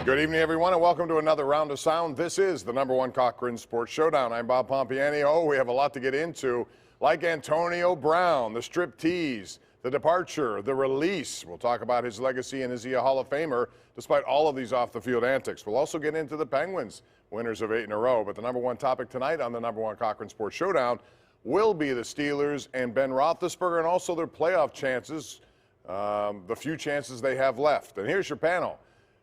Good evening, everyone, and welcome to another round of sound. This is the #1 Cochran Sports Showdown. I'm Bob Pompeani. Oh, we have a lot to get into, like Antonio Brown, the strip tease, the departure, the release. We'll talk about his legacy and is he a Hall of Famer, despite all of these off-the-field antics. We'll also get into the Penguins, winners of 8 in a row. But the #1 topic tonight on the #1 Cochran Sports Showdown will be the Steelers and Ben Roethlisberger, and also their playoff chances, the few chances they have left. And here's your panel.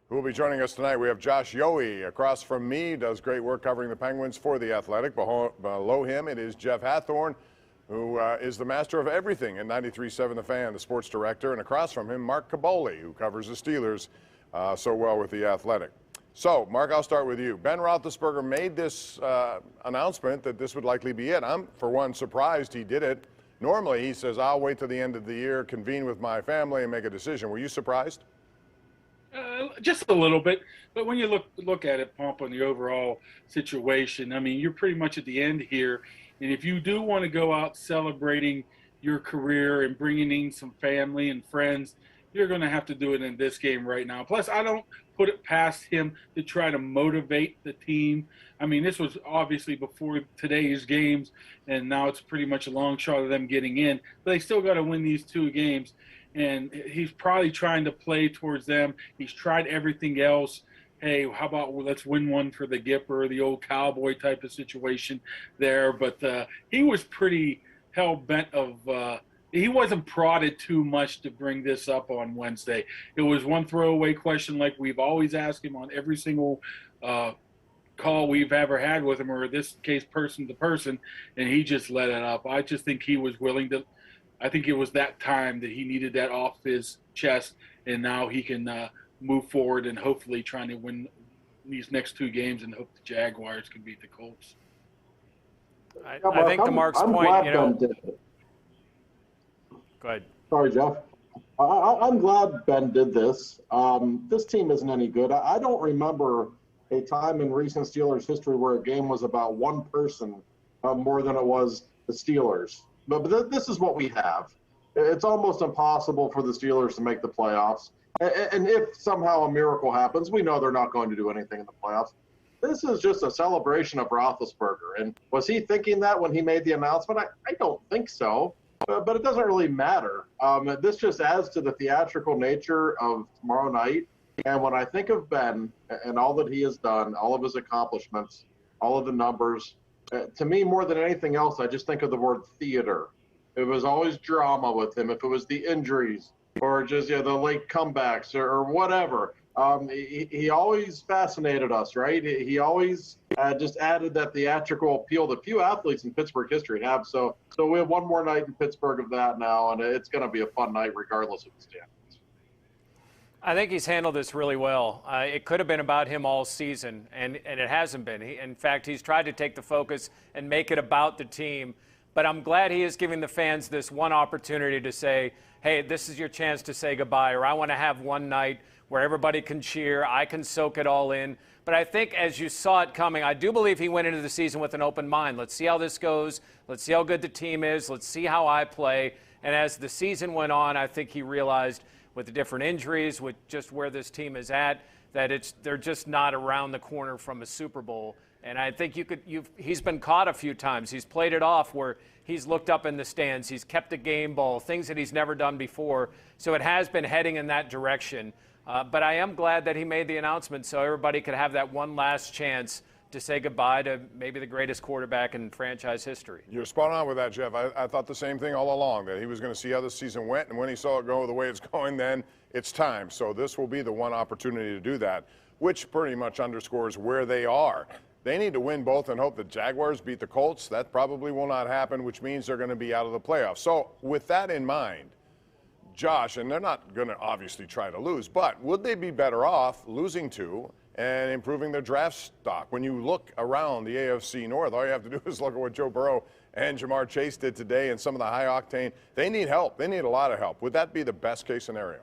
Who will be joining us tonight? We have Josh Yohe across from me, does great work covering the Penguins for The Athletic. Below him, it is Jeff Hathhorn, who is the master of everything in 93.7 The Fan, the sports director. And across from him, Mark Kaboly, who covers the Steelers so well with The Athletic. So, Mark, I'll start with you. Ben Roethlisberger made this announcement that this would likely be it. I'm, for one, surprised he did it. Normally, he says, I'll wait till the end of the year, convene with my family, and make a decision. Were you surprised? Just a little bit, but when you look at it, Pomp, on the overall situation, I mean, you're pretty much at the end here, and if you do want to go out celebrating your career and bringing in some family and friends, you're going to have to do it in this game right now. Plus, I don't put it past him to try to motivate the team. I mean, this was obviously before today's games, and now it's pretty much a long shot of them getting in, but they still got to win these 2 games. And he's probably trying to play towards them. He's tried everything else. Hey, how about let's win one for the Gipper, the old cowboy type of situation there. But he was pretty hell-bent of he wasn't prodded too much to bring this up on Wednesday. It was one throwaway question like we've always asked him on every single call we've ever had with him, or in this case, person to person, and he just let it up. I just think he was willing to. I think it was that time that he needed that off his chest, and now he can move forward and hopefully trying to win these next 2 games and hope the Jaguars can beat the Colts. I think to Mark's point, you know. Go ahead. Sorry, Jeff. I'm glad Ben did this. This team isn't any good. I don't remember a time in recent Steelers history where a game was about one person more than it was the Steelers. But this is what we have. It's almost impossible for the Steelers to make the playoffs. And if somehow a miracle happens, we know they're not going to do anything in the playoffs. This is just a celebration of Roethlisberger. And was he thinking that when he made the announcement? I don't think so. But it doesn't really matter. This just adds to the theatrical nature of tomorrow night. And when I think of Ben and all that he has done, all of his accomplishments, all of the numbers, to me, more than anything else, I just think of the word theater. It was always drama with him. If it was the injuries or just the late comebacks or whatever, he always fascinated us, right? He always just added that theatrical appeal that few athletes in Pittsburgh history have. So we have one more night in Pittsburgh of that now, and it's going to be a fun night regardless of the standings. I think he's handled this really well. It could have been about him all season, and it hasn't been. In fact, he's tried to take the focus and make it about the team. But I'm glad he is giving the fans this one opportunity to say, hey, this is your chance to say goodbye, or I want to have one night where everybody can cheer, I can soak it all in. But I think as you saw it coming, I do believe he went into the season with an open mind. Let's see how this goes. Let's see how good the team is. Let's see how I play. And as the season went on, I think he realized with the different injuries, with just where this team is at, that they're just not around the corner from a Super Bowl. And I think he's been caught a few times. He's played it off where he's looked up in the stands. He's kept a game ball, things that he's never done before. So it has been heading in that direction. But I am glad that he made the announcement so everybody could have that one last chance to say goodbye to maybe the greatest quarterback in franchise history. You're spot on with that, Jeff. I thought the same thing all along, that he was going to see how the season went, and when he saw it go the way it's going, then it's time. So this will be the one opportunity to do that, which pretty much underscores where they are. They need to win both and hope the Jaguars beat the Colts. That probably will not happen, which means they're going to be out of the playoffs. So with that in mind, Josh, and they're not going to obviously try to lose, but would they be better off losing 2 and improving their draft stock? When you look around the AFC North, all you have to do is look at what Joe Burrow and Jamar Chase did today and some of the high octane. They need help. They need a lot of help. Would that be the best case scenario?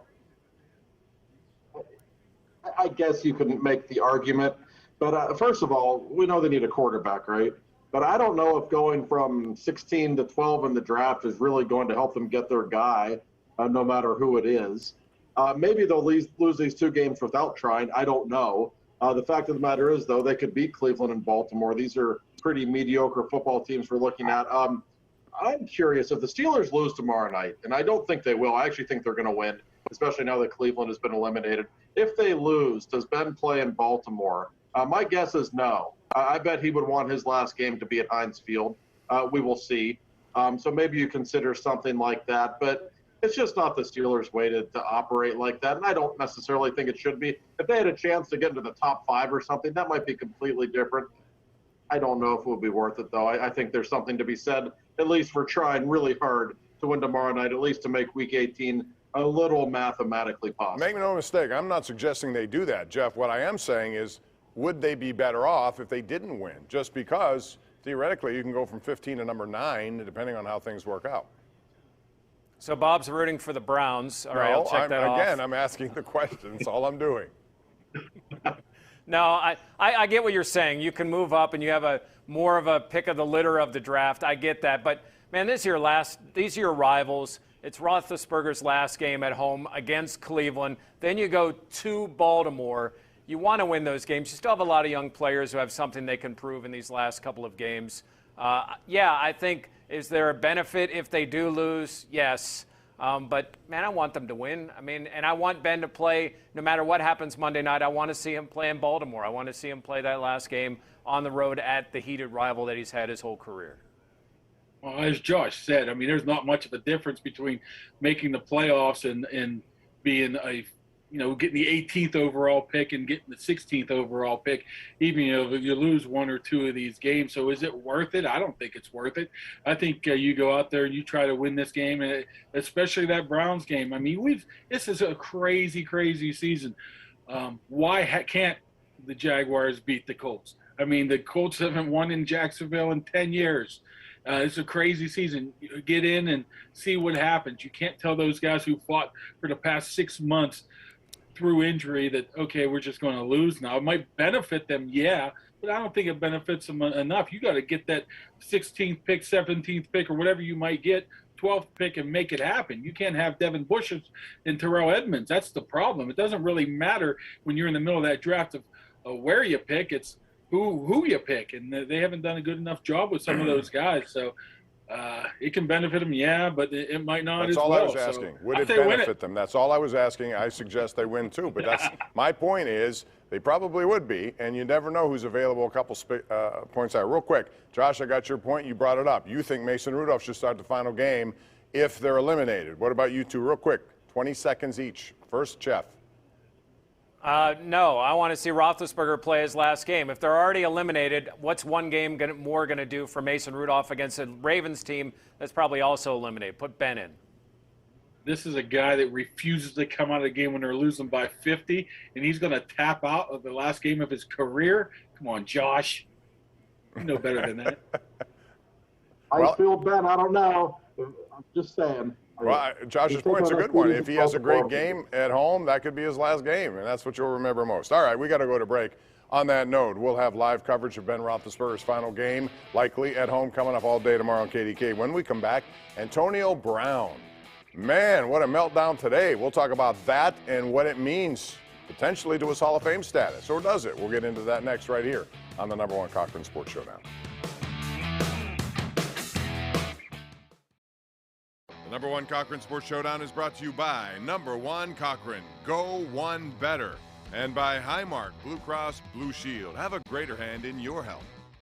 I guess you can make the argument. But first of all, we know they need a quarterback, right? But I don't know if going from 16 to 12 in the draft is really going to help them get their guy, no matter who it is. Maybe they'll lose these 2 games without trying. I don't know. The fact of the matter is, though, they could beat Cleveland and Baltimore. These are pretty mediocre football teams we're looking at. I'm curious, if the Steelers lose tomorrow night, and I don't think they will. I actually think they're going to win, especially now that Cleveland has been eliminated. If they lose, does Ben play in Baltimore? My guess is no. I bet he would want his last game to be at Heinz Field. We will see. So maybe you consider something like that. But it's just not the Steelers' way to operate like that. And I don't necessarily think it should be. If they had a chance to get into the top 5 or something, that might be completely different. I don't know if it would be worth it, though. I think there's something to be said, at least for trying really hard to win tomorrow night, at least to make Week 18 a little mathematically possible. Make no mistake, I'm not suggesting they do that, Jeff. What I am saying is, would they be better off if they didn't win? Just because, theoretically, you can go from 15 to number 9, depending on how things work out. So Bob's rooting for the Browns. All right, I'll check that off. Again, I'm asking the question. That's all I'm doing. No, I get what you're saying. You can move up and you have more of a pick of the litter of the draft. I get that. But, man, these are your rivals. It's Roethlisberger's last game at home against Cleveland. Then you go to Baltimore. You want to win those games. You still have a lot of young players who have something they can prove in these last couple of games. Yeah, I think, is there a benefit if they do lose? Yes. But, man, I want them to win. I mean, and I want Ben to play no matter what happens Monday night. I want to see him play in Baltimore. I want to see him play that last game on the road at the heated rival that he's had his whole career. Well, as Josh said, I mean, there's not much of a difference between making the playoffs and being getting the 18th overall pick and getting the 16th overall pick, even if you lose 1 or 2 of these games. So is it worth it? I don't think it's worth it. I think you go out there and you try to win this game, and especially that Browns game. I mean, this is a crazy, crazy season. Why can't the Jaguars beat the Colts? I mean, the Colts haven't won in Jacksonville in 10 years. It's a crazy season. You get in and see what happens. You can't tell those guys who fought for the past 6 months through injury that, okay, we're just going to lose now. It might benefit them, yeah, but I don't think it benefits them enough. You got to get that 16th pick, 17th pick, or whatever you might get, 12th pick, and make it happen. You can't have Devin Bush and Terrell Edmonds. That's the problem. It doesn't really matter when you're in the middle of that draft of where you pick. It's who you pick, and they haven't done a good enough job with some of those guys. So it can benefit them, yeah, but it might not as well. That's all I was asking. Would it benefit them? That's all I was asking. I suggest they win too, but that's my point is they probably would be, and you never know who's available a couple points out. Real quick, Josh, I got your point. You brought it up. You think Mason Rudolph should start the final game if they're eliminated. What about you two? Real quick, 20 seconds each. First, Jeff. No, I want to see Roethlisberger play his last game. If they're already eliminated, what's one game more going to do for Mason Rudolph against a Ravens team that's probably also eliminated? Put Ben in. This is a guy that refuses to come out of the game when they're losing by 50, and he's going to tap out of the last game of his career. Come on, Josh. You know better than that. I feel Ben. I don't know. I'm just saying. Well, Josh's point's a good one. If he has a great game at home, that could be his last game, and that's what you'll remember most. All right, we got to go to break. On that note, we'll have live coverage of Ben Roethlisberger's final game, likely at home, coming up all day tomorrow on KDK. When we come back, Antonio Brown. Man, what a meltdown today. We'll talk about that and what it means potentially to his Hall of Fame status. Or does it? We'll get into that next right here on the #1 Cochran Sports Showdown. The #1 Cochran Sports Showdown is brought to you by #1 Cochran, Go One Better, and by Highmark Blue Cross Blue Shield. Have a greater hand in your health.